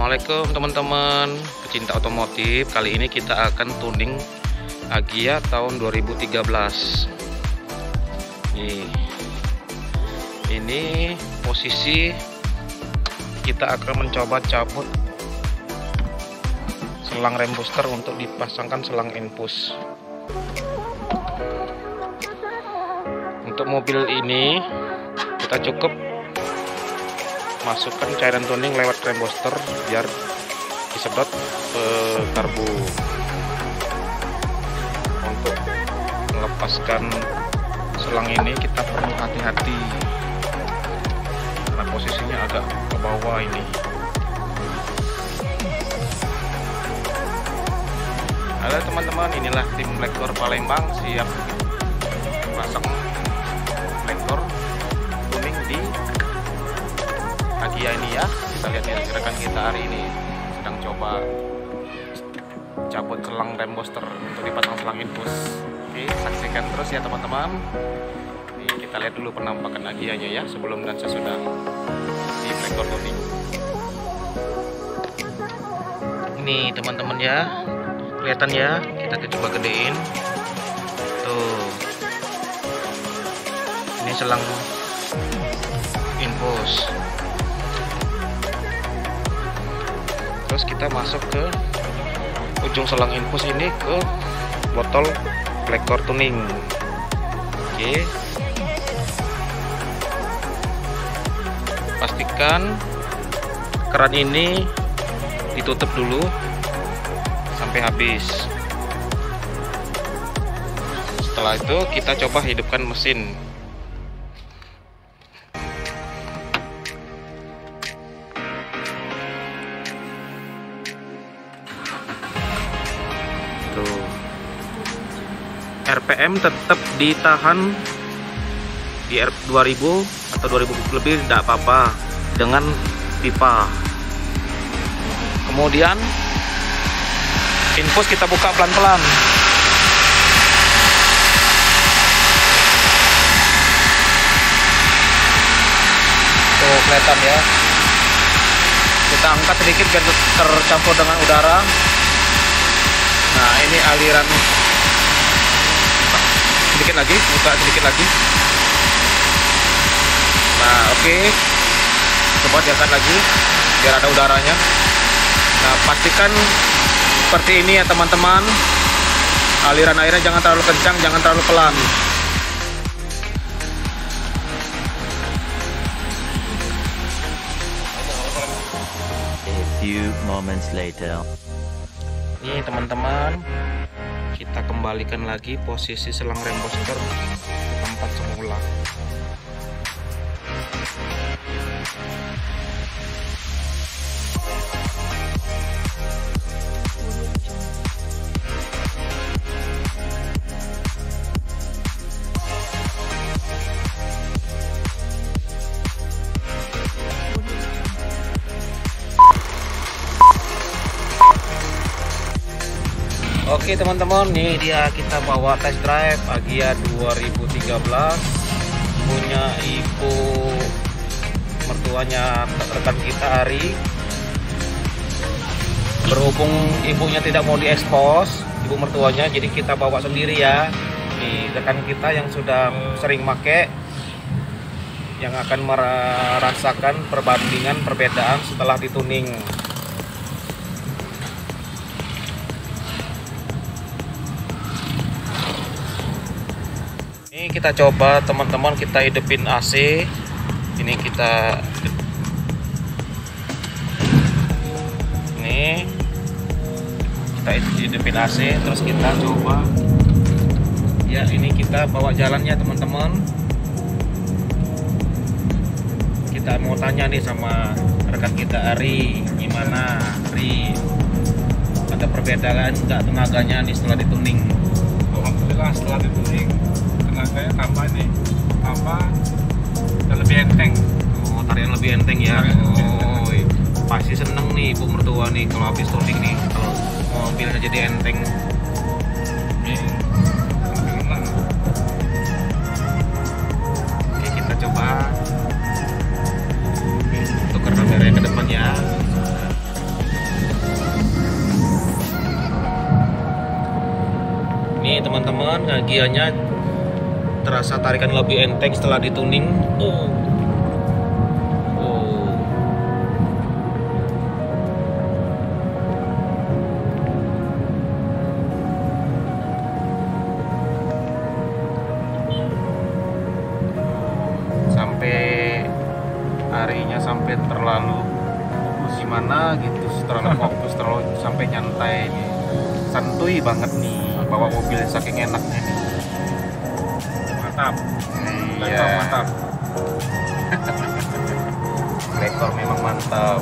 Assalamualaikum teman-teman pecinta otomotif. Kali ini kita akan tuning Agya tahun 2013. Ini posisi kita akan mencoba cabut selang rem booster untuk dipasangkan selang infus. Untuk mobil ini kita cukup masukkan cairan tuning lewat rem booster biar disedot ke karbu. Untuk melepaskan selang ini kita perlu hati-hati karena posisinya agak ke bawah ini. Halo teman-teman, inilah tim Blacktor Palembang siap pasang Blacktor tuning di Agya ini ya. Kita lihat ya, rekan kita hari ini sedang coba cabut selang rem booster untuk dipasang selang infus. Oke, saksikan terus ya teman-teman. Ini kita lihat dulu penampakan Agyanya ya, sebelum dan sesudah di Blacktor tuning. Ini teman-teman ya, kelihatan ya, kita coba gedein tuh. Ini selang infus. Terus kita masuk ke ujung selang infus ini ke botol Blacktor tuning. Oke, pastikan keran ini ditutup dulu sampai habis. Setelah itu kita coba hidupkan mesin. RPM tetap ditahan di 2000 atau 2000 lebih tidak apa-apa dengan pipa. Kemudian infus kita buka pelan-pelan. Tuh kelihatan ya. Kita angkat sedikit biar tercampur dengan udara. Nah, ini aliran. Sedikit lagi, buka sedikit lagi. Nah, oke. Coba diangkat lagi biar ada udaranya. Nah, pastikan seperti ini ya teman-teman. Aliran airnya jangan terlalu kencang, jangan terlalu pelan. A few moments later. Ini teman-teman, kita kembalikan lagi posisi selang rem booster ke tempat semula. Oke teman-teman, nih dia kita bawa test drive Agya 2013 punya ibu mertuanya rekan kita Ari. Berhubung ibunya tidak mau diekspos, ibu mertuanya, jadi kita bawa sendiri ya. Nih rekan kita yang sudah sering make, yang akan merasakan perbandingan perbedaan setelah dituning. Ini kita coba teman-teman, kita hidupin AC. Ini kita hidupin AC, terus kita coba ya, ini kita bawa jalannya teman-teman. Kita mau tanya nih sama rekan kita Ari, gimana Ari, ada perbedaan nggak tenaganya nih setelah dituning? Alhamdulillah setelah dituning tenaganya tambah nih, dan lebih enteng. Oh, tarian lebih enteng ya. Oh, pasti seneng nih ibu mertua nih kalau habis tuning nih, kalau mobilnya jadi enteng. Oke, kita coba tukar kamera ke depan ya. gianya terasa tarikan lebih enteng setelah dituning. Oh. Sampai harinya sampai terlalu fokus gimana gitu, terlalu fokus, terlalu sampai nyantai nih, santuy banget nih bawa mobil saking enaknya nih. Mantap. Iya. Mantap. Rekor memang mantap.